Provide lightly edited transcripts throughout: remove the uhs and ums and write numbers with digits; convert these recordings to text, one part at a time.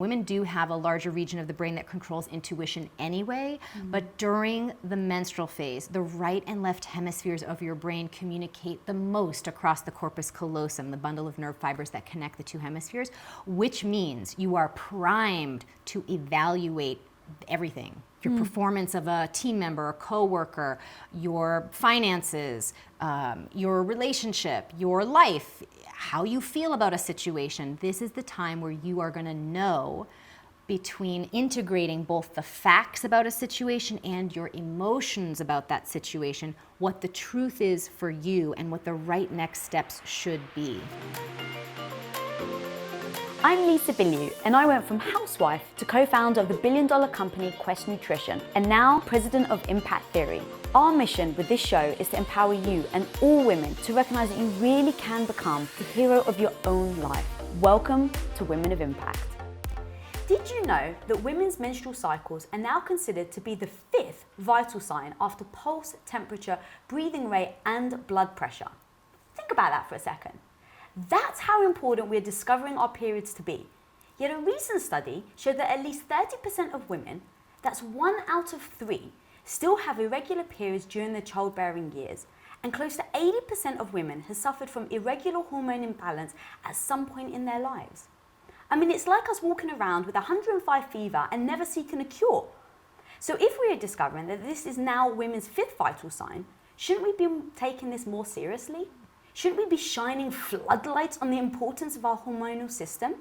Women do have a larger region of the brain that controls intuition anyway, but during the menstrual phase, the right and left hemispheres of your brain communicate the most across the corpus callosum, the bundle of nerve fibers that connect the two hemispheres, which means you are primed to evaluate everything. Your performance of a team member, a coworker, your finances, your relationship, your life, how you feel about a situation. This is the time where you are going to know, between integrating both the facts about a situation and your emotions about that situation, what the truth is for you and what the right next steps should be. I'm Lisa Bilyeu, and I went from housewife to co-founder of the billion-dollar company Quest Nutrition, and now president of Impact Theory. Our mission with this show is to empower you and all women to recognize that you really can become the hero of your own life. Welcome to Women of Impact. Did you know that women's menstrual cycles are now considered to be the 5th vital sign after pulse, temperature, breathing rate, and blood pressure? Think about that for a second. That's how important we're discovering our periods to be. Yet a recent study showed that at least 30% of women, that's 1 out of 3, still have irregular periods during their childbearing years, and close to 80% of women have suffered from irregular hormone imbalance at some point in their lives. I mean, it's like us walking around with 105 fever and never seeking a cure. So if we are discovering that this is now women's 5th vital sign, shouldn't we be taking this more seriously? Shouldn't we be shining floodlights on the importance of our hormonal system?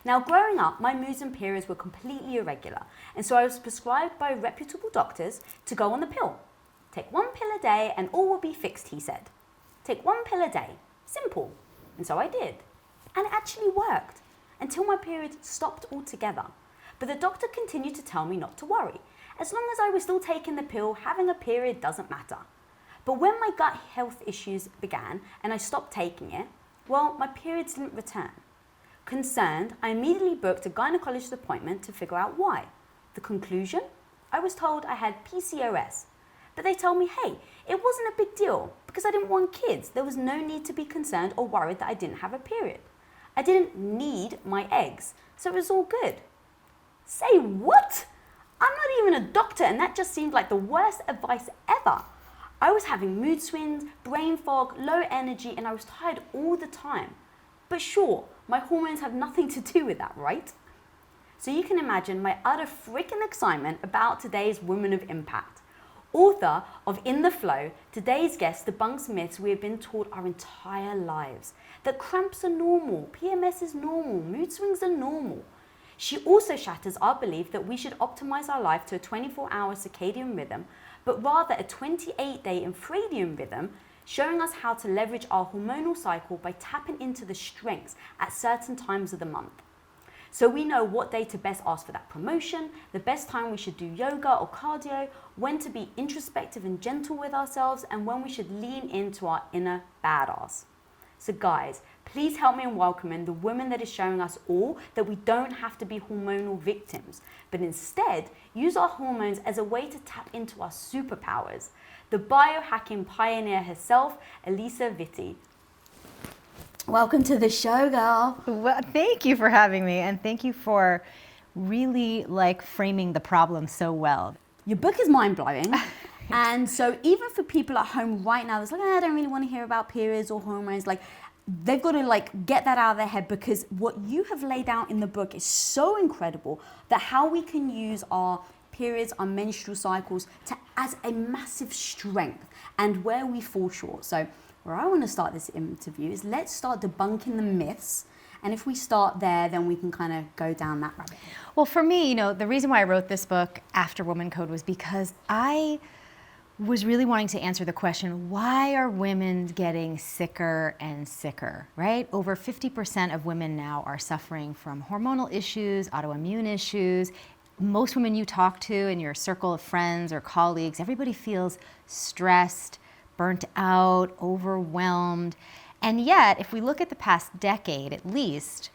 Now, growing up, my moods and periods were completely irregular, and so I was prescribed by reputable doctors to go on the pill. Take 1 pill a day and all will be fixed, he said. Take 1 pill a day. Simple. And so I did. And it actually worked, until my periods stopped altogether. But the doctor continued to tell me not to worry. As long as I was still taking the pill, having a period doesn't matter. But when my gut health issues began and I stopped taking it, well, my periods didn't return. Concerned, I immediately booked a gynecologist appointment to figure out why. The conclusion? I was told I had PCOS. But they told me, hey, it wasn't a big deal because I didn't want kids. There was no need to be concerned or worried that I didn't have a period. I didn't need my eggs, so it was all good. Say what? I'm not even a doctor, and that just seemed like the worst advice ever. I was having mood swings, brain fog, low energy, and I was tired all the time. But sure, my hormones have nothing to do with that, right? So you can imagine my utter freaking excitement about today's Women of Impact. Author of In the Flow, today's guest debunks myths we have been taught our entire lives. That cramps are normal, PMS is normal, mood swings are normal. She also shatters our belief that we should optimize our life to a 24-hour circadian rhythm, but rather a 28-day infradian rhythm, showing us how to leverage our hormonal cycle by tapping into the strengths at certain times of the month. So we know what day to best ask for that promotion, the best time we should do yoga or cardio, when to be introspective and gentle with ourselves, and when we should lean into our inner badass. So guys, please help me in welcoming the woman that is showing us all that we don't have to be hormonal victims, but instead use our hormones as a way to tap into our superpowers. The biohacking pioneer herself, Alisa Vitti. Welcome to the show, girl. Well, thank you for having me, and thank you for really framing the problem so well. Your book is mind-blowing. And so even for people at home right now that's like, I don't really want to hear about periods or hormones, they've got to get that out of their head, because what you have laid out in the book is so incredible, that how we can use our periods, our menstrual cycles as a massive strength and where we fall short. So where I want to start this interview is let's start debunking the myths. And if we start there, then we can kind of go down that rabbit hole. Well, for me, the reason why I wrote this book after Woman Code was because I was really wanting to answer the question, why are women getting sicker and sicker, right? Over 50% of women now are suffering from hormonal issues, autoimmune issues. Most women you talk to in your circle of friends or colleagues, everybody feels stressed, burnt out, overwhelmed. And yet, if we look at the past decade at least,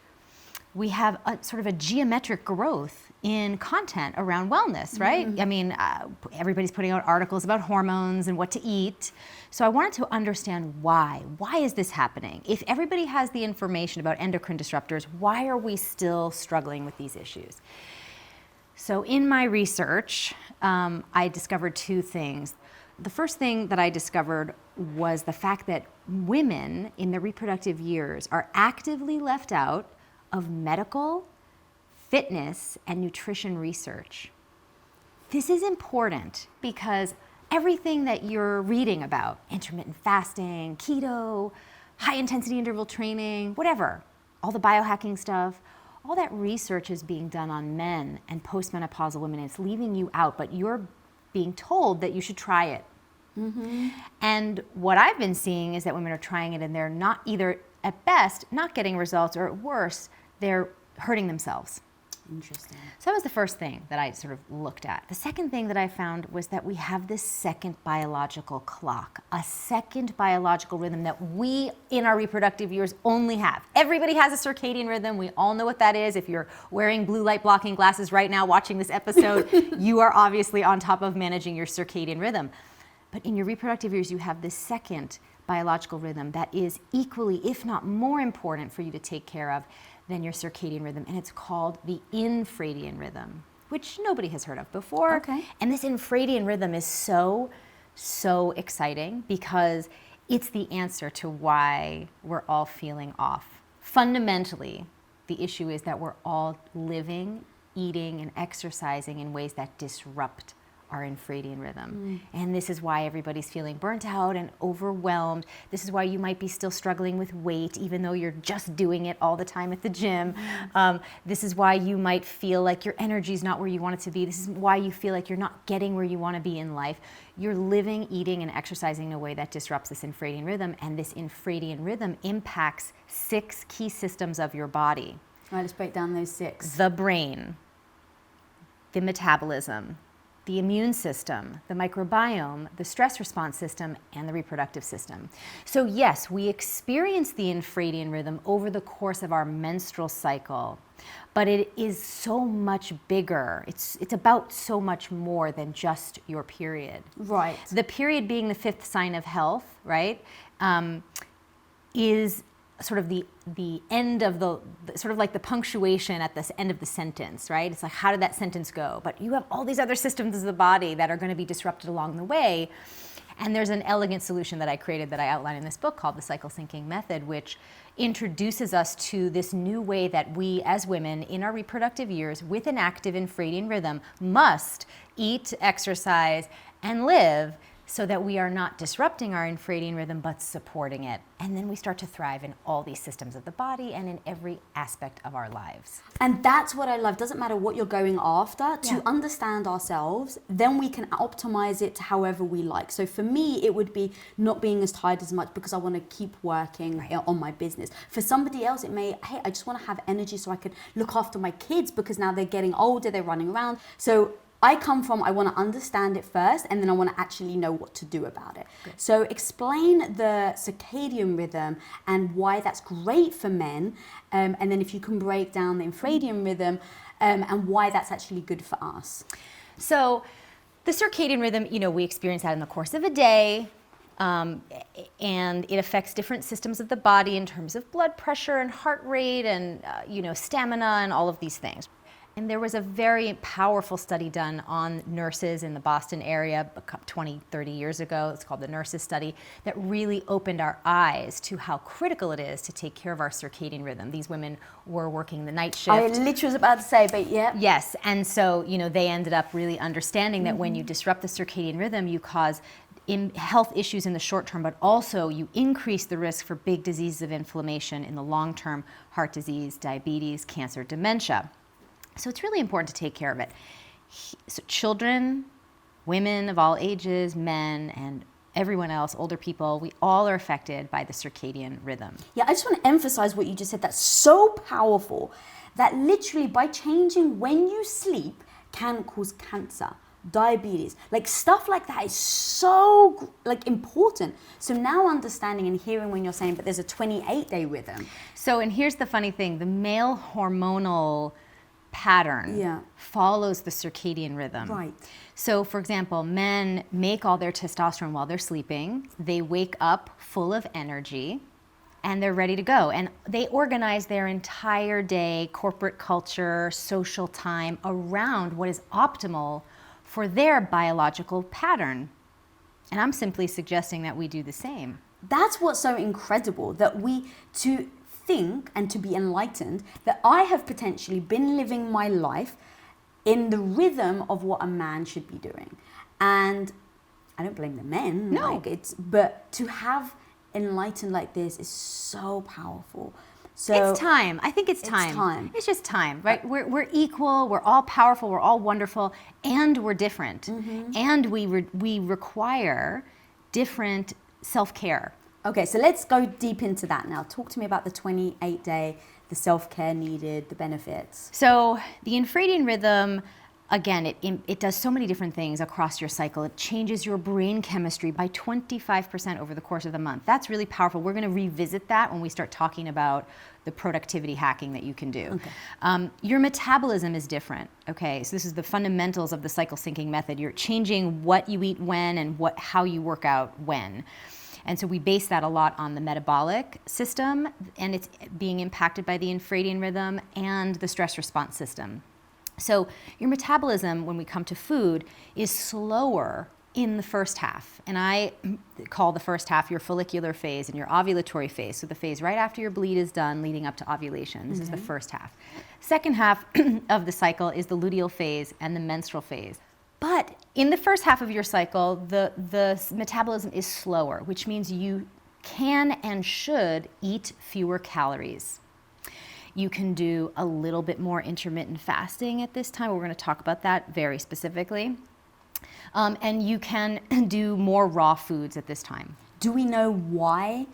we have a sort of a geometric growth in content around wellness, right? I mean, everybody's putting out articles about hormones and what to eat. So I wanted to understand why. Why is this happening? If everybody has the information about endocrine disruptors, why are we still struggling with these issues? So in my research, I discovered two things. The first thing that I discovered was the fact that women in their reproductive years are actively left out of medical, fitness, and nutrition research. This is important because everything that you're reading about, intermittent fasting, keto, high-intensity interval training, whatever, all the biohacking stuff, all that research is being done on men and postmenopausal women. It's leaving you out, but you're being told that you should try it. And what I've been seeing is that women are trying it and they're not either, at best, not getting results, or at worst, they're hurting themselves. Interesting. So that was the first thing that I sort of looked at. The second thing that I found was that we have this second biological clock, a second biological rhythm that we in our reproductive years only have. Everybody has a circadian rhythm. We all know what that is. If you're wearing blue light blocking glasses right now watching this episode, you are obviously on top of managing your circadian rhythm. But in your reproductive years, you have this second biological rhythm that is equally, if not more important for you to take care of than your circadian rhythm, and it's called the infradian rhythm, which nobody has heard of before. Okay. And this infradian rhythm is so exciting because it's the answer to why we're all feeling off. Fundamentally, the issue is that we're all living, eating, and exercising in ways that disrupt our infradian rhythm. And this is why everybody's feeling burnt out and overwhelmed. This is why you might be still struggling with weight, even though you're just doing it all the time at the gym. This is why you might feel like your energy is not where you want it to be. This is why you feel like you're not getting where you want to be in life. You're living, eating, and exercising in a way that disrupts this infradian rhythm, and this infradian rhythm impacts 6 key systems of your body. All right, let's break down those 6. The brain, the metabolism, the immune system, the microbiome, the stress response system, and the reproductive system. So yes, we experience the infradian rhythm over the course of our menstrual cycle, but it is so much bigger. It's about so much more than just your period. Right. The period being the 5th sign of health, right, is sort of the end of the sort of like the punctuation at the end of the sentence, right? It's like, how did that sentence go? But you have all these other systems of the body that are going to be disrupted along the way. And there's an elegant solution that I created that I outline in this book called the cycle syncing method, which introduces us to this new way that we as women in our reproductive years with an active infradian rhythm must eat, exercise, and live so that we are not disrupting our infradian rhythm, but supporting it. And then we start to thrive in all these systems of the body and in every aspect of our lives. And that's what I love. Doesn't matter what you're going after, to Yeah. understand ourselves, then we can optimize it to however we like. So for me, it would be not being as tired as much because I want to keep working on my business. For somebody else, it may, hey, I just want to have energy so I can look after my kids because now they're getting older, they're running around. So I come from, I want to understand it first, and then I want to actually know what to do about it. Good. So explain the circadian rhythm and why that's great for men, and then if you can break down the infradian rhythm and why that's actually good for us. So the circadian rhythm, we experience that in the course of a day, and it affects different systems of the body in terms of blood pressure and heart rate and, stamina and all of these things. And there was a very powerful study done on nurses in the Boston area 20, 30 years ago. It's called the Nurses Study, that really opened our eyes to how critical it is to take care of our circadian rhythm. These women were working the night shift. I literally was about to say, but yeah. Yes, and so, they ended up really understanding that when you disrupt the circadian rhythm, you cause health issues in the short term, but also you increase the risk for big diseases of inflammation in the long term: heart disease, diabetes, cancer, dementia. So it's really important to take care of it. So children, women of all ages, men, and everyone else, older people, we all are affected by the circadian rhythm. Yeah, I just want to emphasize what you just said. That's so powerful that literally by changing when you sleep can cause cancer, diabetes, like stuff like that is so like important. So now understanding and hearing when you're saying, but there's a 28-day rhythm. So, and here's the funny thing, the male hormonal pattern follows the circadian rhythm. Right. So, for example, men make all their testosterone while they're sleeping. They wake up full of energy and they're ready to go. And they organize their entire day, corporate culture, social time around what is optimal for their biological pattern. And I'm simply suggesting that we do the same. That's what's so incredible, that to think and to be enlightened, that I have potentially been living my life in the rhythm of what a man should be doing. And I don't blame the men. No. But to have enlightened like this is so powerful. So it's time. I think it's time. It's time. It's just time, right? We're equal. We're all powerful. We're all wonderful, and we're different. And we require different self-care. Okay, so let's go deep into that now. Talk to me about the 28-day, the self-care needed, the benefits. So the infradian rhythm, again, it does so many different things across your cycle. It changes your brain chemistry by 25% over the course of the month. That's really powerful. We're going to revisit that when we start talking about the productivity hacking that you can do. Okay. Your metabolism is different. Okay, so this is the fundamentals of the cycle syncing method. You're changing what you eat when and how you work out when. And so we base that a lot on the metabolic system, and it's being impacted by the infradian rhythm and the stress response system. So your metabolism, when we come to food, is slower in the first half. And I call the first half your follicular phase and your ovulatory phase. So the phase right after your bleed is done leading up to ovulation. This is the first half. Second half of the cycle is the luteal phase and the menstrual phase. But in the first half of your cycle, the metabolism is slower, which means you can and should eat fewer calories. You can do a little bit more intermittent fasting at this time. We're going to talk about that very specifically. And you can do more raw foods at this time. Do we know why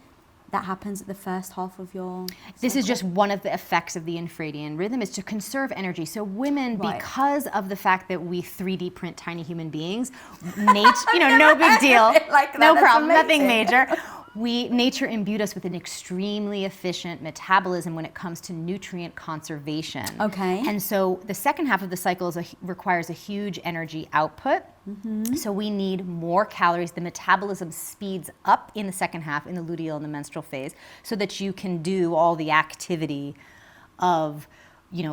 that happens at the first half of your cycle? This is just one of the effects of the infradian rhythm, is to conserve energy. So women, because of the fact that we 3D print tiny human beings, no big deal, no problem, nothing major. Nature imbued us with an extremely efficient metabolism when it comes to nutrient conservation. Okay. And so the second half of the cycle requires a huge energy output. So we need more calories. The metabolism speeds up in the second half, in the luteal and the menstrual phase, so that you can do all the activity of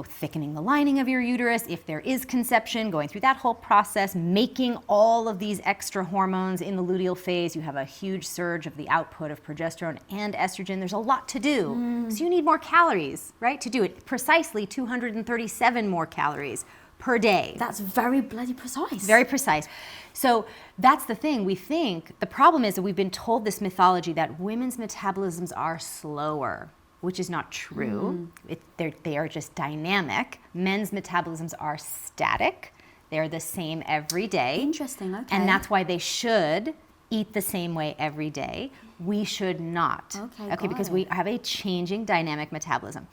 thickening the lining of your uterus, if there is conception, going through that whole process, making all of these extra hormones in the luteal phase. You have a huge surge of the output of progesterone and estrogen. There's a lot to do. So you need more calories, right, to do it. Precisely 237 more calories per day. That's very bloody precise. Very precise. So that's the thing. The problem is that we've been told this mythology that women's metabolisms are slower, which is not true. They are just dynamic. Men's metabolisms are static. They're the same every day. Interesting, okay. And that's why they should eat the same way every day. We should not. Okay, because we have a changing dynamic metabolism.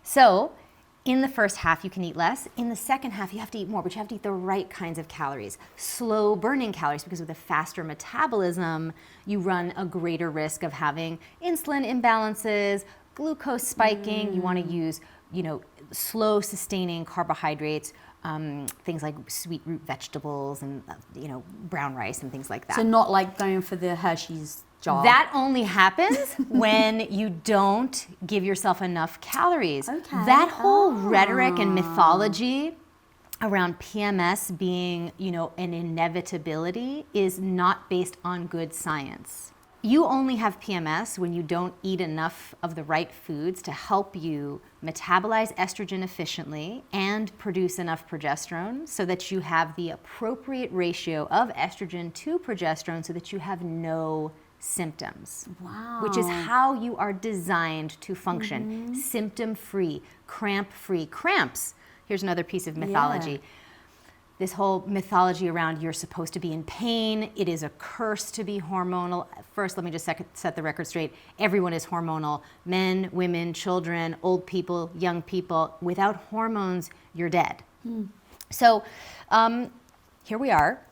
So in the first half, you can eat less. In the second half, you have to eat more, but you have to eat the right kinds of calories. Slow burning calories, because with a faster metabolism, you run a greater risk of having insulin imbalances, glucose spiking. You want to use, slow sustaining carbohydrates, things like sweet root vegetables and, brown rice and things like that. So not like going for the Hershey's jar. That only happens when you don't give yourself enough calories. Okay. That whole rhetoric and mythology around PMS being, an inevitability is not based on good science. You only have PMS when you don't eat enough of the right foods to help you metabolize estrogen efficiently and produce enough progesterone so that you have the appropriate ratio of estrogen to progesterone so that you have no symptoms. Wow. Which is how you are designed to function. Symptom-free, cramp-free. Cramps, here's another piece of mythology. Yeah. This whole mythology around you're supposed to be in pain. It is a curse to be hormonal. First, let me just set the record straight. Everyone is hormonal. Men, women, children, old people, young people. Without hormones, you're dead. So here we are.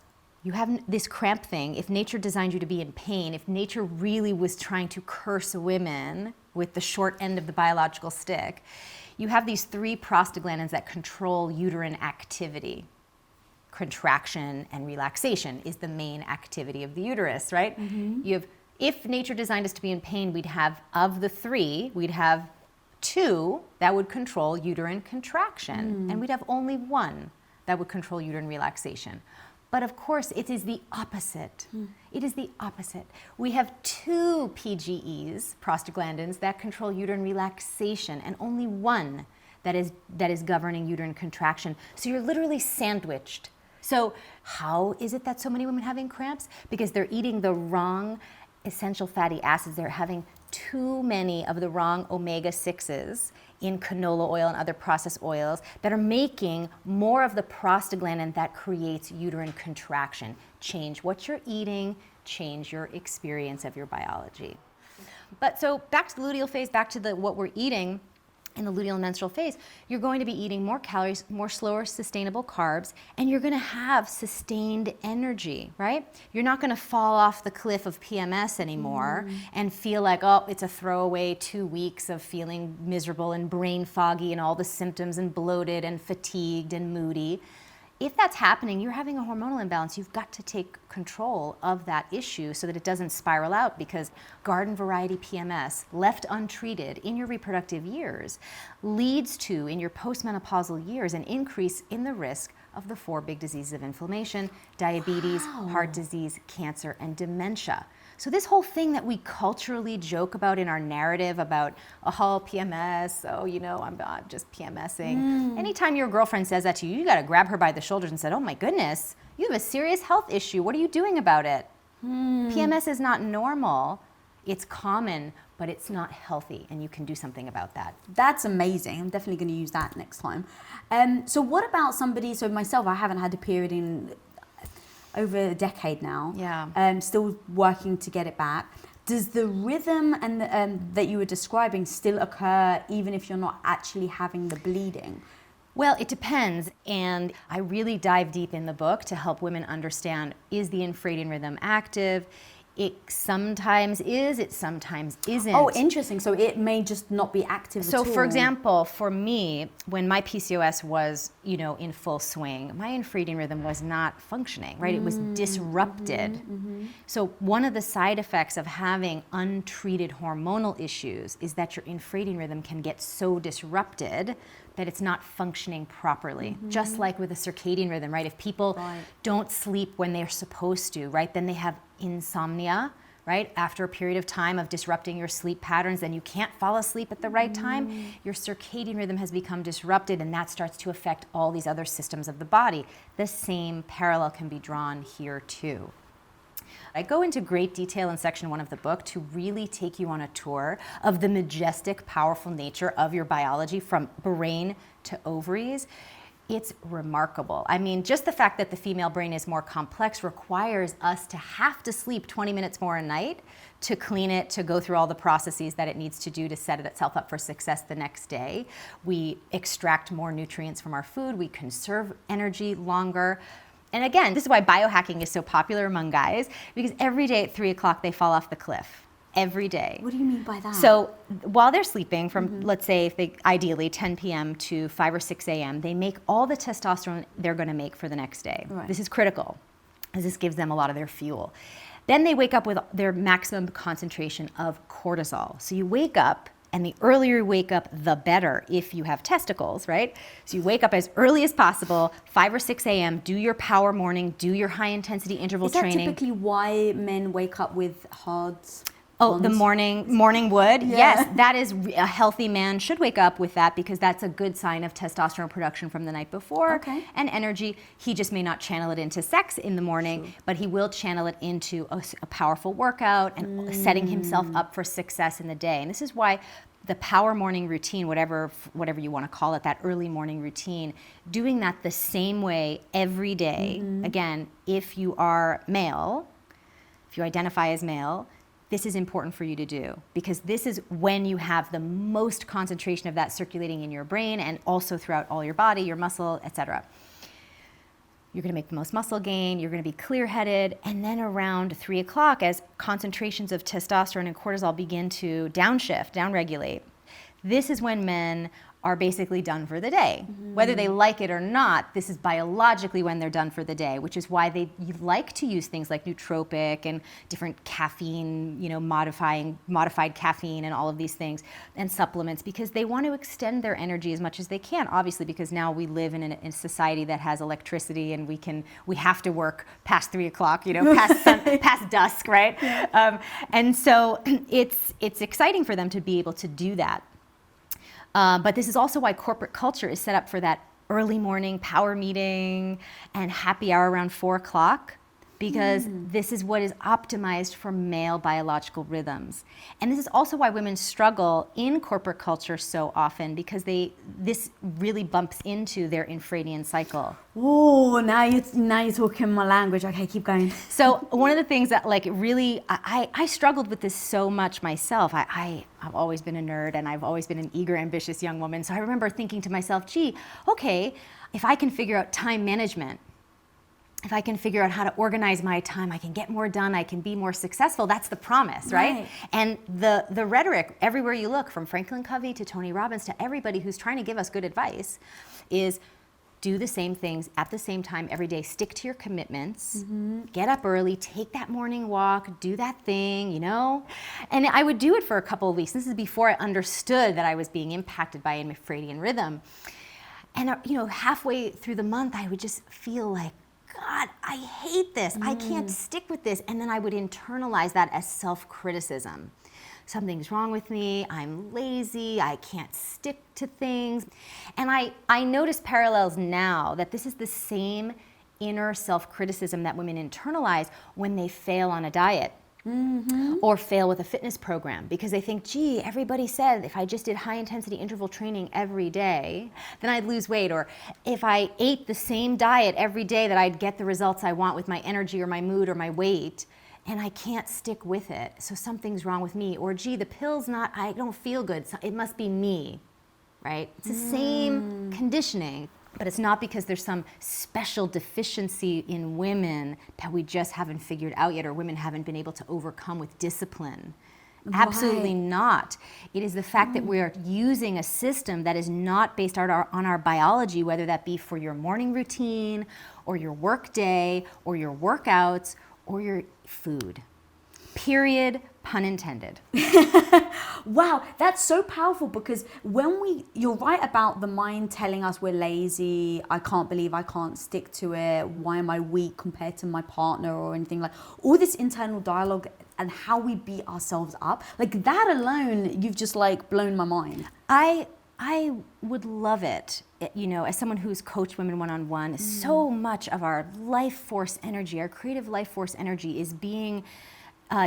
You have this cramp thing. If nature designed you to be in pain, if nature really was trying to curse women with the short end of the biological stick, you have these 3 prostaglandins that control uterine activity. Contraction and relaxation is the main activity of the uterus, right? You have, if nature designed us to be in pain, we'd have, of the 3, we'd have 2 that would control uterine contraction, and we'd have only 1 that would control uterine relaxation. But of course, it is the opposite. It is the opposite. We have 2 PGEs, prostaglandins, that control uterine relaxation, and only 1 that is governing uterine contraction. So you're literally sandwiched. So how is it that so many women are having cramps? Because they're eating the wrong essential fatty acids. They're having too many of the wrong omega-6s in canola oil and other processed oils that are making more of the prostaglandin that creates uterine contraction. Change what you're eating, change your experience of your biology. But so back to the luteal phase, back to what we're eating. In the luteal and menstrual phase, you're going to be eating more calories, more slower, sustainable carbs, and you're going to have sustained energy, right? You're not going to fall off the cliff of PMS anymore and feel like, oh, it's a throwaway 2 weeks of feeling miserable and brain foggy and all the symptoms and bloated and fatigued and moody. If that's happening, you're having a hormonal imbalance. You've got to take control of that issue so that it doesn't spiral out, because garden variety PMS, left untreated in your reproductive years, leads to, in your postmenopausal years, an increase in the risk of the 4 big diseases of inflammation: diabetes, heart disease, cancer, and dementia. So this whole thing that we culturally joke about in our narrative about, oh, PMS, oh, you know, I'm just PMSing. Anytime your girlfriend says that to you, you got to grab her by the shoulders and say, oh my goodness, you have a serious health issue. What are you doing about it? PMS is not normal. It's common, but it's not healthy, and you can do something about that. That's amazing. I'm definitely going to use that next time. So what about somebody, so myself, I haven't had a period in over a decade now. Yeah. Still working to get it back. Does the rhythm and that you were describing still occur even if you're not actually having the bleeding? Well, it depends, and I really dive deep in the book to help women understand, is the infradian rhythm active? It sometimes is, it sometimes isn't. Oh, interesting. So it may just not be active at all. So for example, for me, when my PCOS was, you know, in full swing, my infradian rhythm was not functioning, right? It was disrupted. So one of the side effects of having untreated hormonal issues is that your infradian rhythm can get so disrupted that it's not functioning properly. Just like with the circadian rhythm, right? If people don't sleep when they're supposed to, right, then they have insomnia, right? After a period of time of disrupting your sleep patterns, then you can't fall asleep at the right time. Your circadian rhythm has become disrupted, and that starts to affect all these other systems of the body. The same parallel can be drawn here too. I go into great detail in section 1 of the book to really take you on a tour of the majestic, powerful nature of your biology from brain to ovaries. It's remarkable. I mean, just the fact that the female brain is more complex requires us to have to sleep 20 minutes more a night to clean it, to go through all the processes that it needs to do to set itself up for success the next day. We extract more nutrients from our food. We conserve energy longer. And again, this is why biohacking is so popular among guys, because every day at 3 o'clock they fall off the cliff. Every day. What do you mean by that? So while they're sleeping from, let's say, if they ideally 10 p.m. to 5 or 6 a.m., they make all the testosterone they're going to make for the next day. Right. This is critical, as this gives them a lot of their fuel. Then they wake up with their maximum concentration of cortisol. So you wake up, and the earlier you wake up, the better if you have testicles, right? So you wake up as early as possible, 5 or 6 a.m., do your power morning, do your high intensity interval training. Is that typically why men wake up with hard... Oh, the morning wood? Yeah. Yes, that is, a healthy man should wake up with that, because that's a good sign of testosterone production from the night before. Okay. And energy. He just may not channel it into sex in the morning, but he will channel it into a powerful workout and setting himself up for success in the day. And this is why the power morning routine, whatever you want to call it, that early morning routine, doing that the same way every day. Again, if you are male, if you identify as male, this is important for you to do, because this is when you have the most concentration of that circulating in your brain and also throughout all your body, your muscle, etc. you're going to make the most muscle gain, you're going to be clear-headed, and then around 3 o'clock, as concentrations of testosterone and cortisol begin to downshift, downregulate, this is when men are basically done for the day. Whether they like it or not, this is biologically when they're done for the day, which is why you like to use things like nootropic and different caffeine, modified caffeine and all of these things, and supplements, because they want to extend their energy as much as they can, obviously, because now we live in a society that has electricity and we have to work past 3 o'clock, past dusk, right? Yeah. And so it's exciting for them to be able to do that. But this is also why corporate culture is set up for that early morning power meeting and happy hour around 4 o'clock, because this is what is optimized for male biological rhythms. And this is also why women struggle in corporate culture so often, because this really bumps into their infradian cycle. Oh, now you're talking my language. Okay, keep going. So one of the things that really, I struggled with this so much myself. I've always been a nerd, and I've always been an eager, ambitious young woman. So I remember thinking to myself, gee, okay, if I can figure out time management, if I can figure out how to organize my time, I can get more done, I can be more successful. That's the promise, right? And the rhetoric everywhere you look, from Franklin Covey to Tony Robbins to everybody who's trying to give us good advice, is do the same things at the same time every day. Stick to your commitments, get up early, take that morning walk, do that thing, And I would do it for a couple of weeks. This is before I understood that I was being impacted by an infradian rhythm. And halfway through the month, I would just feel like, God, I hate this. I can't stick with this. And then I would internalize that as self-criticism. Something's wrong with me. I'm lazy. I can't stick to things. And I notice parallels now that this is the same inner self-criticism that women internalize when they fail on a diet. Or fail with a fitness program, because they think, gee, everybody said if I just did high intensity interval training every day, then I'd lose weight. Or if I ate the same diet every day, that I'd get the results I want with my energy or my mood or my weight, and I can't stick with it. So something's wrong with me. Or gee, the pill's I don't feel good. So it must be me, right? It's the same conditioning. But it's not because there's some special deficiency in women that we just haven't figured out yet, or women haven't been able to overcome with discipline. Absolutely not. It is the fact that we're using a system that is not based on our biology, whether that be for your morning routine, or your work day, or your workouts, or your food. Period, pun intended. Wow, that's so powerful, because you're right about the mind telling us we're lazy, I can't believe I can't stick to it, why am I weak compared to my partner, or anything like all this internal dialogue and how we beat ourselves up. Like that alone, you've just blown my mind. I would love it, as someone who's coached women one-on-one, so much of our life force energy, our creative life force energy is being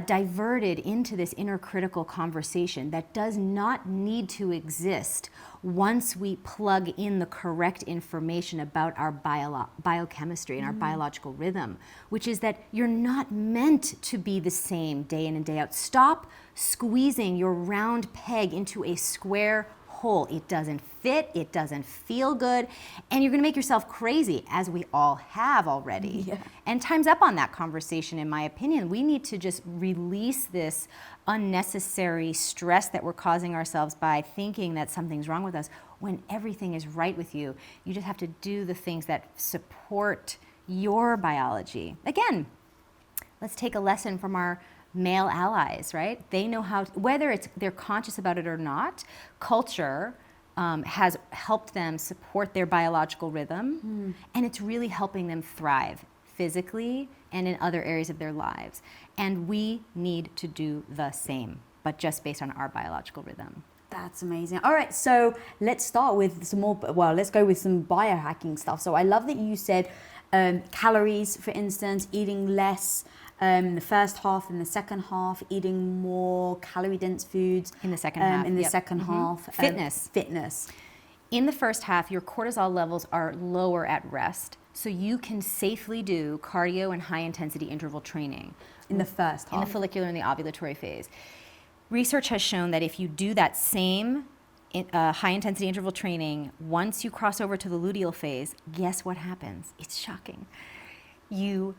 diverted into this inner critical conversation that does not need to exist once we plug in the correct information about our biochemistry and our biological rhythm, which is that you're not meant to be the same day in and day out. Stop squeezing your round peg into a square hole. It doesn't fit, it doesn't feel good, and you're gonna make yourself crazy, as we all have already. Yeah. And time's up on that conversation, in my opinion. We need to just release this unnecessary stress that we're causing ourselves by thinking that something's wrong with us when everything is right with you. You just have to do the things that support your biology. Again, let's take a lesson from our male allies, right? They know how, whether they're conscious about it or not, culture has helped them support their biological rhythm, and it's really helping them thrive physically and in other areas of their lives. And we need to do the same, but just based on our biological rhythm. That's amazing. All right, so let's start with let's go with some biohacking stuff. So I love that you said calories, for instance, eating less the first half and the second half, eating more calorie-dense foods. In the second half. In the second half. Fitness. In the first half, your cortisol levels are lower at rest, so you can safely do cardio and high-intensity interval training. In the first half. In the follicular and the ovulatory phase. Research has shown that if you do that same high intensity interval training, once you cross over to the luteal phase, guess what happens? It's shocking. You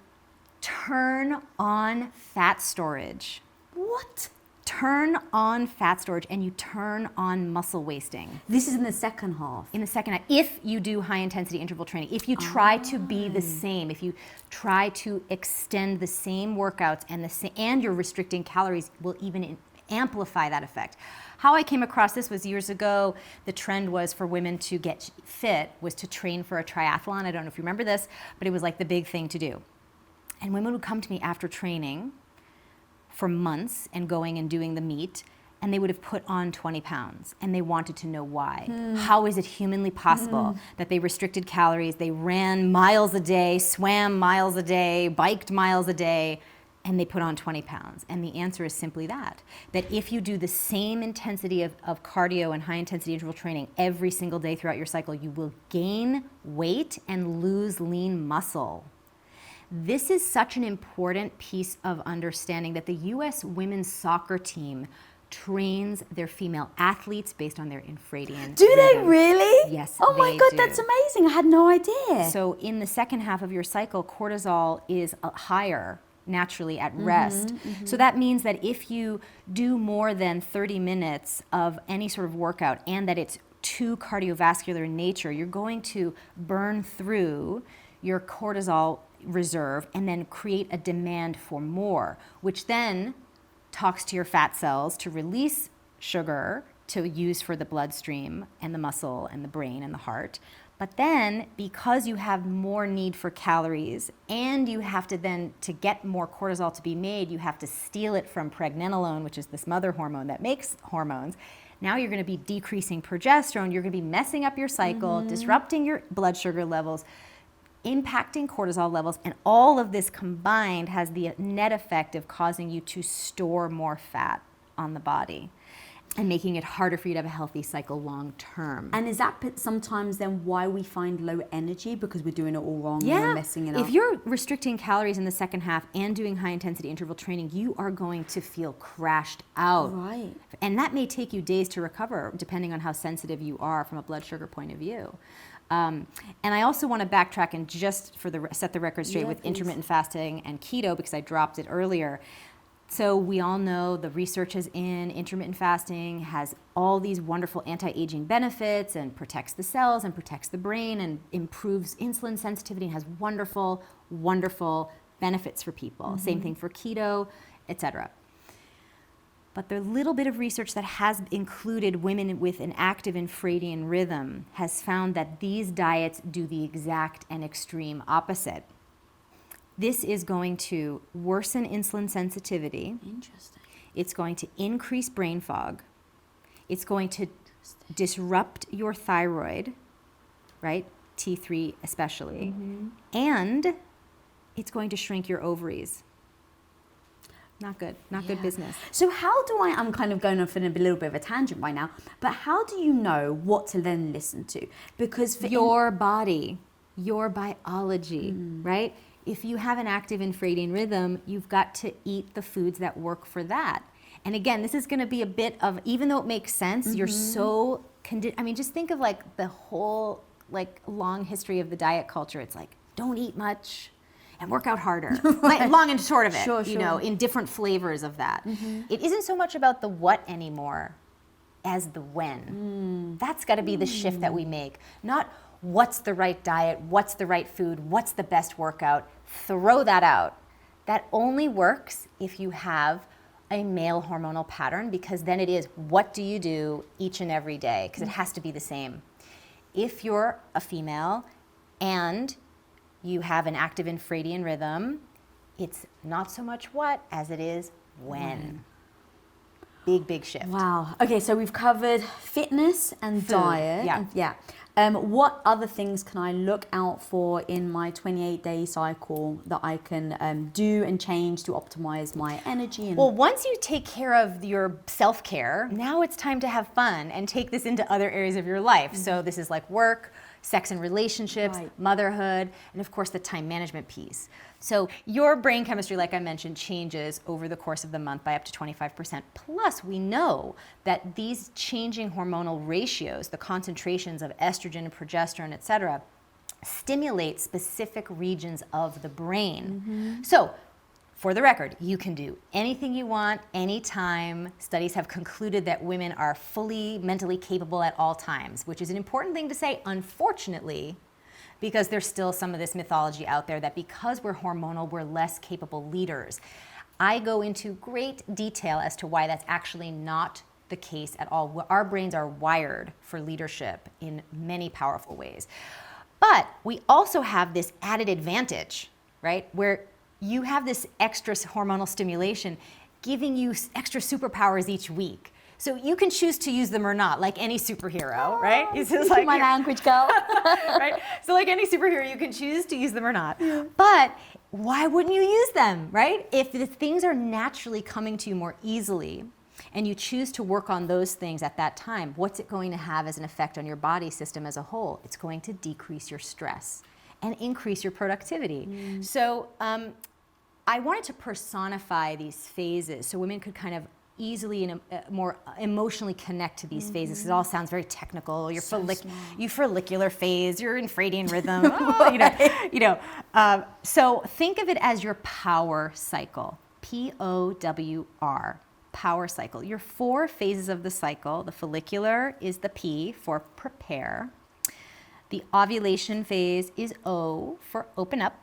turn on fat storage. What? Turn on fat storage and you turn on muscle wasting. This is in the second half. In the second half, if you do high intensity interval training, if you try to be the same, if you try to extend the same workouts and you're restricting calories, will even amplify that effect. How I came across this was years ago, the trend was for women to get fit was to train for a triathlon. I don't know if you remember this, but it was like the big thing to do. And women would come to me after training for months and going and doing the meet, and they would have put on 20 pounds, and they wanted to know why. How is it humanly possible that they restricted calories, they ran miles a day, swam miles a day, biked miles a day, and they put on 20 pounds? And the answer is simply that if you do the same intensity of cardio and high intensity interval training every single day throughout your cycle, you will gain weight and lose lean muscle. This is such an important piece of understanding that the U.S. women's soccer team trains their female athletes based on their infradian. Do they rhythm. really? Yes, Oh my they God, do. that's amazing. I had no idea. So in the second half of your cycle, cortisol is higher naturally at rest. So that means that if you do more than 30 minutes of any sort of workout and that it's too cardiovascular in nature, you're going to burn through your cortisol reserve and then create a demand for more, which then talks to your fat cells to release sugar to use for the bloodstream and the muscle and the brain and the heart. But then because you have more need for calories and you have to then, to get more cortisol to be made, you have to steal it from pregnenolone, which is this mother hormone that makes hormones. Now you're going to be decreasing progesterone, you're going to be messing up your cycle, disrupting your blood sugar levels, impacting cortisol levels, and all of this combined has the net effect of causing you to store more fat on the body and making it harder for you to have a healthy cycle long term. And is that sometimes then why we find low energy, because we're doing it all wrong and we're messing it up? If you're restricting calories in the second half and doing high intensity interval training, you are going to feel crashed out. Right. And that may take you days to recover, depending on how sensitive you are from a blood sugar point of view. And I also want to backtrack and just set the record straight with intermittent fasting and keto, because I dropped it earlier. So we all know the research is in intermittent fasting has all these wonderful anti-aging benefits and protects the cells and protects the brain and improves insulin sensitivity and has wonderful, wonderful benefits for people. Same thing for keto, etc. But the little bit of research that has included women with an active infradian rhythm has found that these diets do the exact and extreme opposite. This is going to worsen insulin sensitivity. Interesting. It's going to increase brain fog. It's going to disrupt your thyroid, right? T3 especially. And it's going to shrink your ovaries. Not good, not good business. So how do I'm kind of going off in a little bit of a tangent right now, but how do you know what to then listen to? Because for Your body, your biology, right? If you have an active infradian rhythm, you've got to eat the foods that work for that. And again, this is going to be a bit of, even though it makes sense, you're so, I mean, just think of like the whole like long history of the diet culture. It's like, don't eat much and work out harder. Like, long and short of it, you know, in different flavors of that. It isn't so much about the what anymore as the when. That's got to be the shift that we make. Not what's the right diet, what's the right food, what's the best workout. Throw that out. That only works if you have a male hormonal pattern, because then it is what do you do each and every day, because it has to be the same. If you're a female and you have an active infradian rhythm, it's not so much what as it is when. Big, big shift. Wow. Okay, so we've covered fitness and diet. Yeah. What other things can I look out for in my 28-day cycle that I can do and change to optimize my energy? Well, once you take care of your self-care, now it's time to have fun and take this into other areas of your life. So this is like work, sex and relationships, Right. motherhood, and of course the time management piece. So your brain chemistry, like I mentioned, changes over the course of the month by up to 25%. Plus, we know that these changing hormonal ratios, the concentrations of estrogen and progesterone, et cetera, stimulate specific regions of the brain. So, for the record, you can do anything you want, anytime. Studies have concluded that women are fully mentally capable at all times, which is an important thing to say, unfortunately, because there's still some of this mythology out there that because we're hormonal, we're less capable leaders. I go into great detail as to why that's actually not the case at all. Our brains are wired for leadership in many powerful ways. But we also have this added advantage, right? Where you have this extra hormonal stimulation giving you extra superpowers each week. So you can choose to use them or not, like any superhero, right? It's just like my language, girl. Right? So like any superhero, you can choose to use them or not. But why wouldn't you use them, right? If the things are naturally coming to you more easily, and you choose to work on those things at that time, what's it going to have as an effect on your body system as a whole? It's going to decrease your stress and increase your productivity. So I wanted to personify these phases so women could kind of easily and more emotionally connect to these phases. It all sounds very technical. Your follicular phase, your infradian rhythm, so think of it as your power cycle, POWR. Power cycle. Your 4 phases of the cycle. The follicular is the P for prepare. The ovulation phase is O for open up.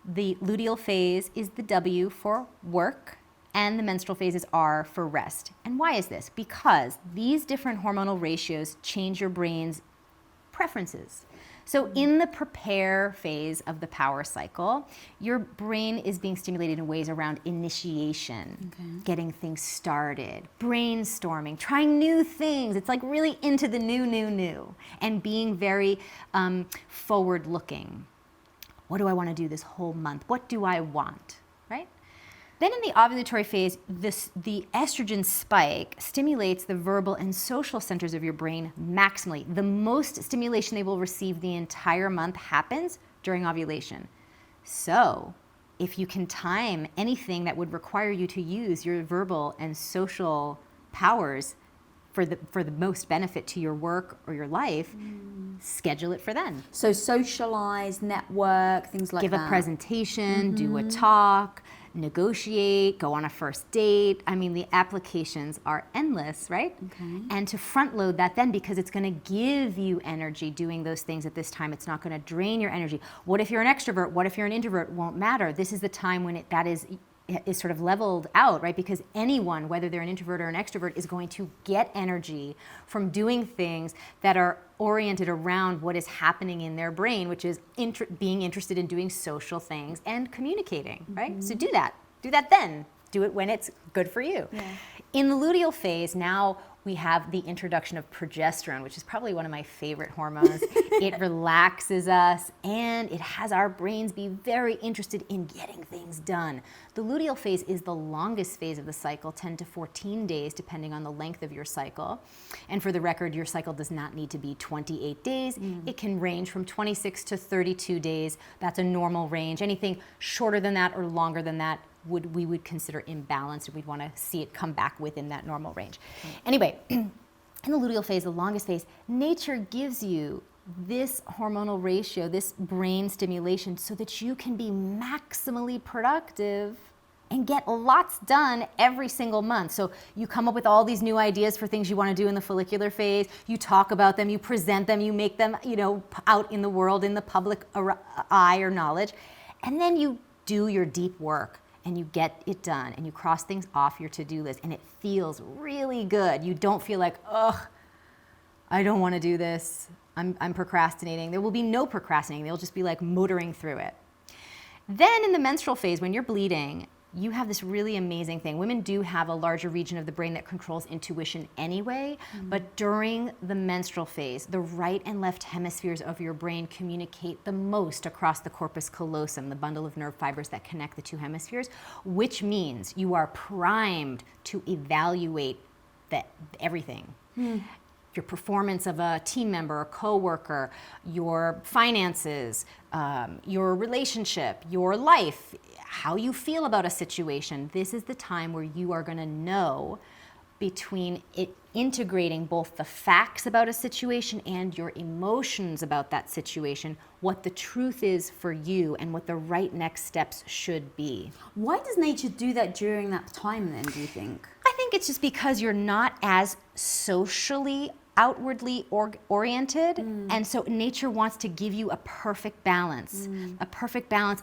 The luteal phase is the W for work. And the menstrual phase is R for rest. And why is this? Because these different hormonal ratios change your brain's preferences. So in the prepare phase of the power cycle, your brain is being stimulated in ways around initiation, getting things started, brainstorming, trying new things. It's like really into the new, and being very forward-looking. What do I want to do this whole month? What do I want, right? Then in the ovulatory phase, the estrogen spike stimulates the verbal and social centers of your brain maximally. The most stimulation they will receive the entire month happens during ovulation. So if you can time anything that would require you to use your verbal and social powers for the most benefit to your work or your life, schedule it for then. So socialize, network, things like that. Give a presentation, do a talk, negotiate, go on a first date. I mean, the applications are endless, right? And to front load that then, because it's going to give you energy doing those things at this time. It's not going to drain your energy. What if you're an extrovert? What if you're an introvert? Won't matter. This is the time when that is sort of leveled out, right? Because anyone, whether they're an introvert or an extrovert, is going to get energy from doing things that are oriented around what is happening in their brain, which is being interested in doing social things and communicating, right? So do that. Do that then. Do it when it's good for you. In the luteal phase, now we have the introduction of progesterone, which is probably one of my favorite hormones. It relaxes us, and it has our brains be very interested in getting things done. The luteal phase is the longest phase of the cycle, 10 to 14 days, depending on the length of your cycle. And for the record, your cycle does not need to be 28 days. It can range from 26 to 32 days. That's a normal range. Anything shorter than that or longer than that we would consider imbalanced, and we'd want to see it come back within that normal range. Anyway, in the luteal phase, the longest phase, nature gives you this hormonal ratio, this brain stimulation, so that you can be maximally productive and get lots done every single month. So you come up with all these new ideas for things you want to do in the follicular phase, you talk about them, you present them, you make them, out in the world, in the public eye or knowledge, and then you do your deep work. And you get it done, and you cross things off your to-do list, and it feels really good. You don't feel like, I don't want to do this. I'm procrastinating. There will be no procrastinating. They'll just be like motoring through it. Then in the menstrual phase, when you're bleeding, you have this really amazing thing. Women do have a larger region of the brain that controls intuition anyway, but during the menstrual phase, the right and left hemispheres of your brain communicate the most across the corpus callosum, the bundle of nerve fibers that connect the two hemispheres, which means you are primed to evaluate everything. your performance of a team member, a coworker, your finances, your relationship, your life, how you feel about a situation. This is the time where you are going to know between it integrating both the facts about a situation and your emotions about that situation, what the truth is for you and what the right next steps should be. Why does nature do that during that time then, do you think? I think it's just because you're not as socially outwardly oriented, and so nature wants to give you a perfect balance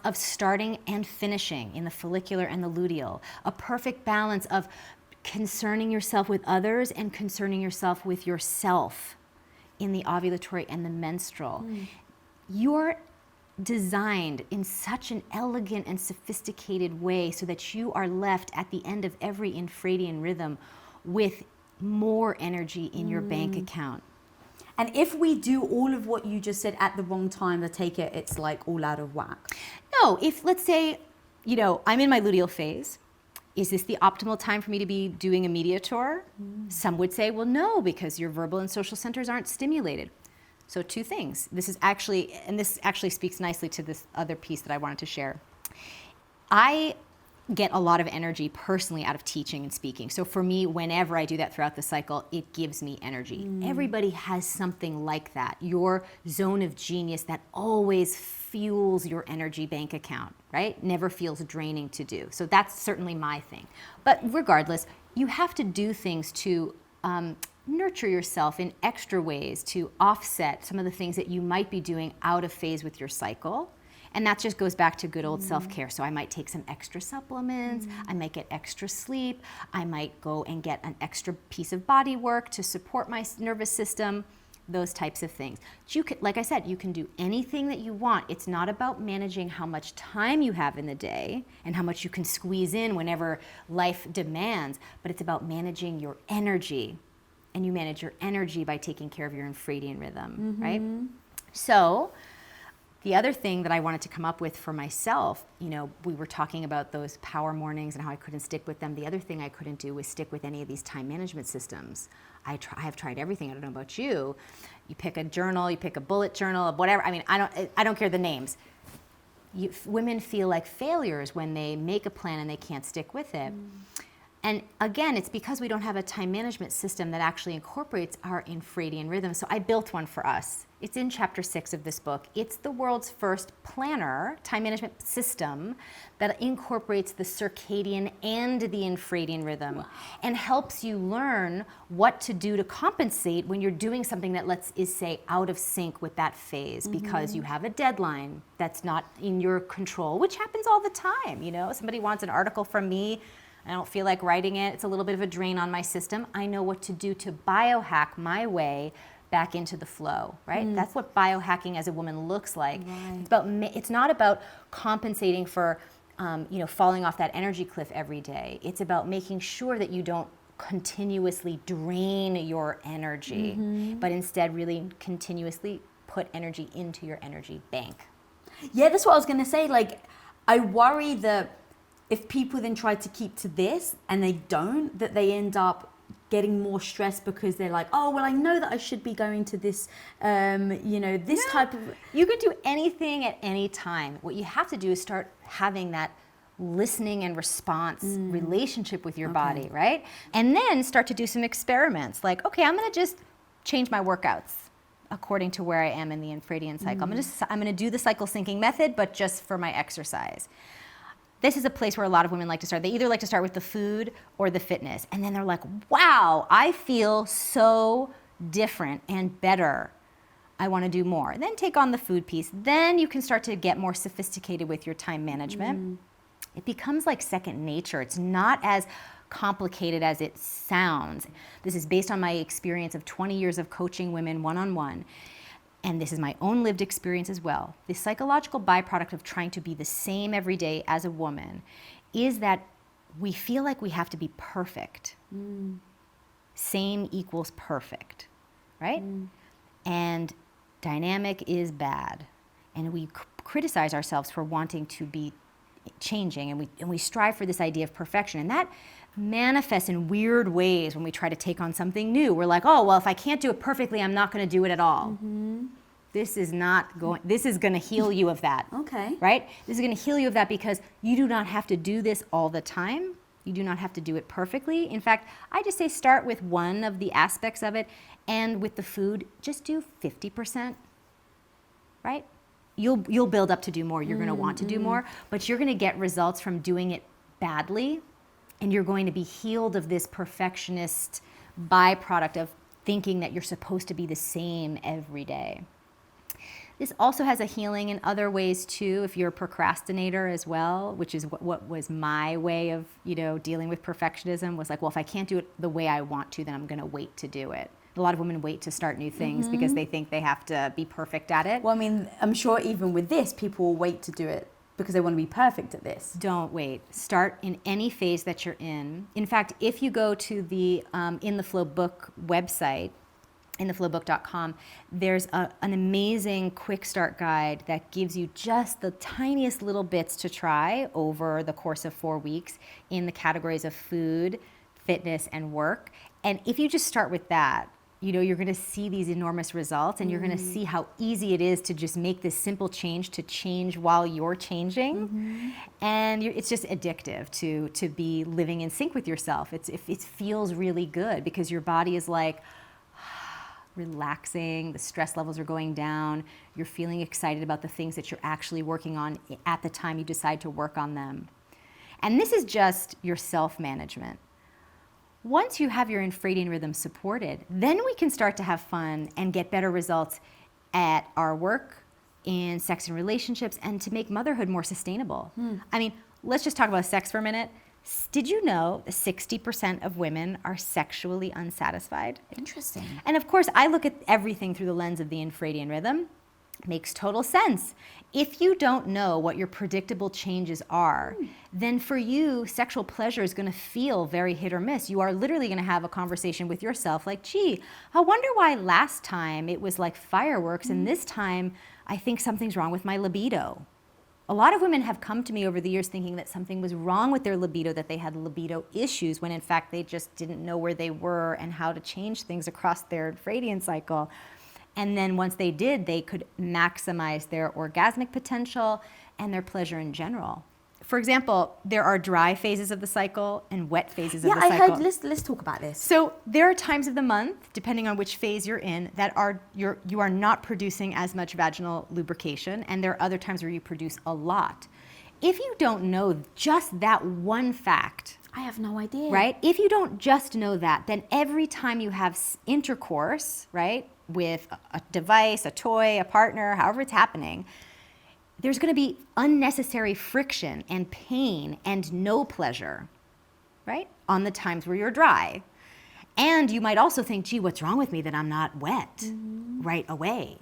of starting and finishing in the follicular and the luteal, a perfect balance of concerning yourself with others and concerning yourself with yourself in the ovulatory and the menstrual. You're designed in such an elegant and sophisticated way so that you are left at the end of every infradian rhythm with more energy in your bank account. And if we do all of what you just said at the wrong time, I take it it's like all out of whack. No, if let's say, I'm in my luteal phase, is this the optimal time for me to be doing a media tour? Some would say, well, no, because your verbal and social centers aren't stimulated. So two things. This actually speaks nicely to this other piece that I wanted to share. I get a lot of energy personally out of teaching and speaking. So for me, whenever I do that throughout the cycle, it gives me energy. Everybody has something like that. Your zone of genius that always fuels your energy bank account, right? Never feels draining to do. So that's certainly my thing. But regardless, you have to do things to nurture yourself in extra ways to offset some of the things that you might be doing out of phase with your cycle. And that just goes back to good old self-care. So I might take some extra supplements, I might get extra sleep, I might go and get an extra piece of body work to support my nervous system, those types of things. Like I said, you can do anything that you want. It's not about managing how much time you have in the day and how much you can squeeze in whenever life demands, but it's about managing your energy. And you manage your energy by taking care of your infradian rhythm, right? So the other thing that I wanted to come up with for myself, we were talking about those power mornings and how I couldn't stick with them. The other thing I couldn't do was stick with any of these time management systems. I have tried everything. I don't know about you. You pick a journal, you pick a bullet journal, whatever. I mean, I don't care the names. Women feel like failures when they make a plan and they can't stick with it. And again, it's because we don't have a time management system that actually incorporates our infradian rhythm. So I built one for us. It's in chapter 6 of this book. It's the world's first planner, time management system that incorporates the circadian and the infradian rhythm and helps you learn what to do to compensate when you're doing something that is say out of sync with that phase because you have a deadline that's not in your control, which happens all the time. Somebody wants an article from me, I don't feel like writing it. It's a little bit of a drain on my system. I know what to do to biohack my way back into the flow, right? That's what biohacking as a woman looks like. Right. It's not about compensating for, falling off that energy cliff every day. It's about making sure that you don't continuously drain your energy, but instead really continuously put energy into your energy bank. Yeah, that's what I was going to say. I worry that if people then try to keep to this and they don't, that they end up getting more stressed because they're like, oh, well, I know that I should be going to this, type of... You can do anything at any time. What you have to do is start having that listening and response relationship with your body, right? And then start to do some experiments. Like, okay, I'm going to just change my workouts according to where I am in the infradian cycle. I'm going to do the cycle syncing method, but just for my exercise. This is a place where a lot of women like to start. They either like to start with the food or the fitness. And then they're like, wow, I feel so different and better. I want to do more. Then take on the food piece. Then you can start to get more sophisticated with your time management. It becomes like second nature. It's not as complicated as it sounds. This is based on my experience of 20 years of coaching women one-on-one. And this is my own lived experience as well. The psychological byproduct of trying to be the same every day as a woman is that we feel like we have to be perfect. Same equals perfect, right? And dynamic is bad. And we criticize ourselves for wanting to be changing, and we strive for this idea of perfection. And that manifests in weird ways when we try to take on something new. We're like, oh, well, if I can't do it perfectly, I'm not going to do it at all. This is going to heal you of that. Okay. Right? This is going to heal you of that because you do not have to do this all the time. You do not have to do it perfectly. In fact, I just say start with one of the aspects of it, and with the food, just do 50%, right? You'll build up to do more. You're going to want to do more, but you're going to get results from doing it badly, and you're going to be healed of this perfectionist byproduct of thinking that you're supposed to be the same every day. This also has a healing in other ways too, if you're a procrastinator as well, which is what was my way of, dealing with perfectionism, was like, well, if I can't do it the way I want to, then I'm going to wait to do it. A lot of women wait to start new things because they think they have to be perfect at it. Well, I mean, I'm sure even with this, people will wait to do it because they want to be perfect at this. Don't wait. Start in any phase that you're in. In fact, if you go to the In the Flow book website, inflowbook.com, there's an amazing quick start guide that gives you just the tiniest little bits to try over the course of 4 weeks in the categories of food, fitness, and work. And if you just start with that, you're going to see these enormous results, and you're going to see how easy it is to just make this simple change, to change while you're changing. And it's just addictive to be living in sync with yourself. It feels really good because your body is like, relaxing, the stress levels are going down, you're feeling excited about the things that you're actually working on at the time you decide to work on them. And this is just your self-management. Once you have your infradian rhythm supported, then we can start to have fun and get better results at our work, in sex and relationships, and to make motherhood more sustainable. I mean, let's just talk about sex for a minute. Did you know that 60% of women are sexually unsatisfied? Interesting. And of course, I look at everything through the lens of the infradian rhythm. It makes total sense. If you don't know what your predictable changes are, then for you, sexual pleasure is going to feel very hit or miss. You are literally going to have a conversation with yourself like, gee, I wonder why last time it was like fireworks and this time I think something's wrong with my libido. A lot of women have come to me over the years thinking that something was wrong with their libido, that they had libido issues, when in fact they just didn't know where they were and how to change things across their infradian cycle. And then once they did, they could maximize their orgasmic potential and their pleasure in general. For example, there are dry phases of the cycle and wet phases of the cycle. Yeah, I heard, let's talk about this. So there are times of the month, depending on which phase you're in, that you are not producing as much vaginal lubrication, and there are other times where you produce a lot. If you don't know just that one fact, I have no idea. Right? If you don't just know that, then every time you have intercourse, right, with a device, a toy, a partner, however it's happening, there's going to be unnecessary friction and pain and no pleasure, right, on the times where you're dry. And you might also think, gee, what's wrong with me that I'm not wet right away?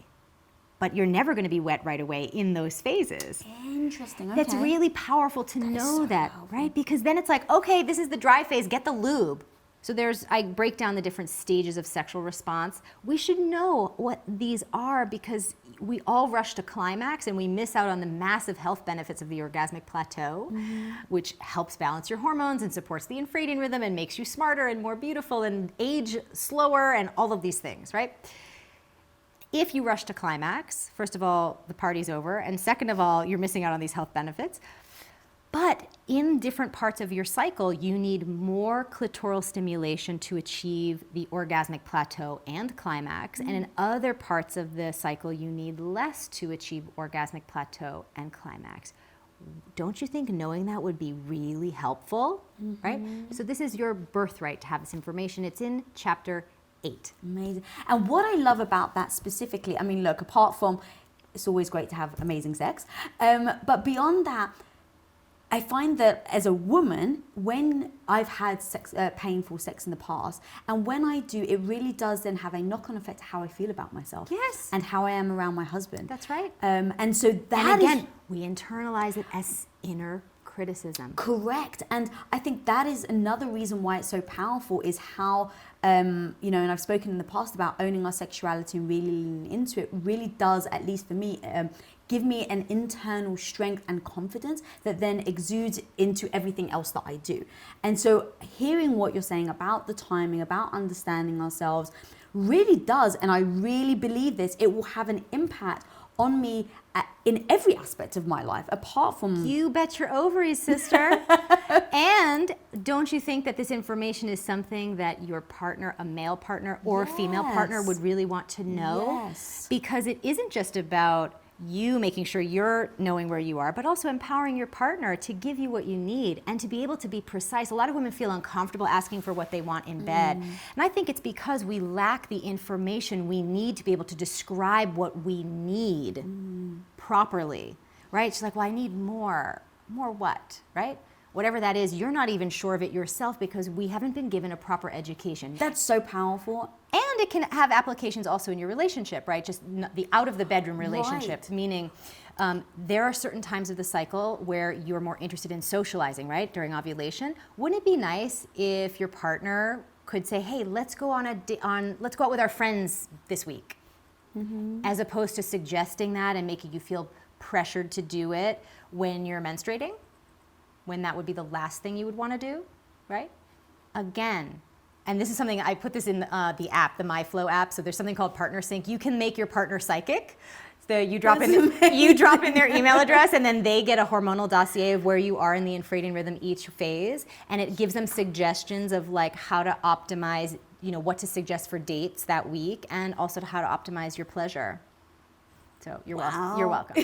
But you're never going to be wet right away in those phases. Interesting. Okay. That's really powerful to know that, right? Because then it's like, okay, this is the dry phase, get the lube. So I break down the different stages of sexual response. We should know what these are because we all rush to climax and we miss out on the massive health benefits of the orgasmic plateau, which helps balance your hormones and supports the infradian rhythm and makes you smarter and more beautiful and age slower and all of these things, right? If you rush to climax, first of all, the party's over, and second of all, you're missing out on these health benefits. But in different parts of your cycle, you need more clitoral stimulation to achieve the orgasmic plateau and climax. And in other parts of the cycle, you need less to achieve orgasmic plateau and climax. Don't you think knowing that would be really helpful, right? So this is your birthright to have this information. It's in chapter 8. Amazing. And what I love about that specifically, I mean, look, apart from it's always great to have amazing sex, but beyond that, I find that as a woman, when I've had painful sex in the past, and when I do, it really does then have a knock-on effect to how I feel about myself. Yes. And how I am around my husband. That's right. And so that and again, we internalize it as inner criticism. Correct. And I think that is another reason why it's so powerful is how, and I've spoken in the past about owning our sexuality and really leaning into it, really does, at least for me, give me an internal strength and confidence that then exudes into everything else that I do. And so hearing what you're saying about the timing, about understanding ourselves, really does, and I really believe this, it will have an impact on me in every aspect of my life, apart from... You bet your ovaries, sister. And don't you think that this information is something that your partner, a male partner or a female partner, would really want to know? Yes. Because it isn't just about you making sure you're knowing where you are, but also empowering your partner to give you what you need and to be able to be precise. A lot of women feel uncomfortable asking for what they want in bed. And I think it's because we lack the information we need to be able to describe what we need properly, right? She's like, well, I need more. More what, right? Whatever that is, you're not even sure of it yourself because we haven't been given a proper education. That's so powerful. And it can have applications also in your relationship, right? Just the out of the bedroom relationship, meaning there are certain times of the cycle where you're more interested in socializing, right? During ovulation. Wouldn't it be nice if your partner could say, hey, let's go let's go out with our friends this week, as opposed to suggesting that and making you feel pressured to do it when you're menstruating, when that would be the last thing you would want to do, right? Again, and this is something, I put this in the app, the MyFlow app, so there's something called Partner Sync. You can make your partner psychic. So you drop in their email address, and then they get a hormonal dossier of where you are in the infradian rhythm each phase, and it gives them suggestions of like how to optimize, what to suggest for dates that week, and also how to optimize your pleasure. So you're welcome. You're welcome.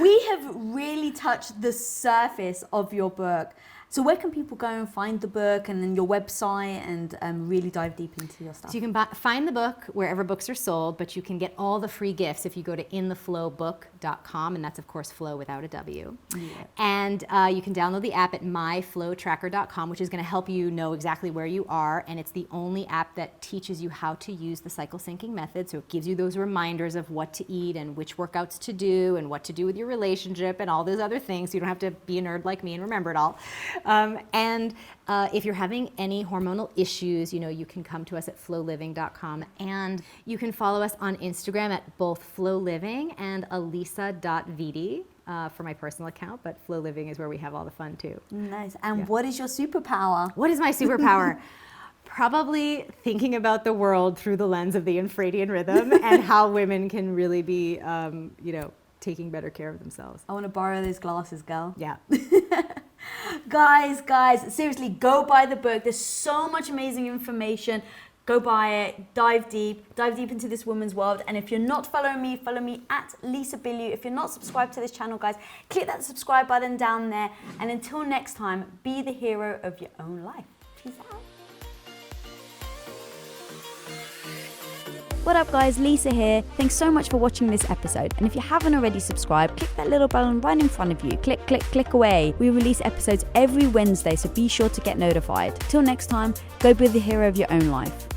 We have really touched the surface of your book. So where can people go and find the book and then your website and really dive deep into your stuff? So you can find the book wherever books are sold, but you can get all the free gifts if you go to intheflowbook.com, and that's of course flow without a W. Yeah. And you can download the app at myflowtracker.com, which is going to help you know exactly where you are, and it's the only app that teaches you how to use the cycle syncing method. So it gives you those reminders of what to eat and which workouts to do and what to do with your relationship and all those other things. So you don't have to be a nerd like me and remember it all. If you're having any hormonal issues, you can come to us at flowliving.com, and you can follow us on Instagram at both flowliving and alisa.vitti for my personal account, but Flow Living is where we have all the fun too. Nice. And what is your superpower? What is my superpower? Probably thinking about the world through the lens of the infradian rhythm and how women can really be, taking better care of themselves. I want to borrow those glasses, girl. Yeah. Guys, seriously, go buy the book. There's so much amazing information. Go buy it, dive deep into this woman's world. And if you're not following me, follow me at Lisa Bilyeu. If you're not subscribed to this channel, guys, click that subscribe button down there. And until next time, be the hero of your own life. Peace out. What up guys, Lisa here. Thanks so much for watching this episode. And if you haven't already subscribed, click that little button right in front of you. Click, click, click away. We release episodes every Wednesday, so be sure to get notified. Till next time, go be the hero of your own life.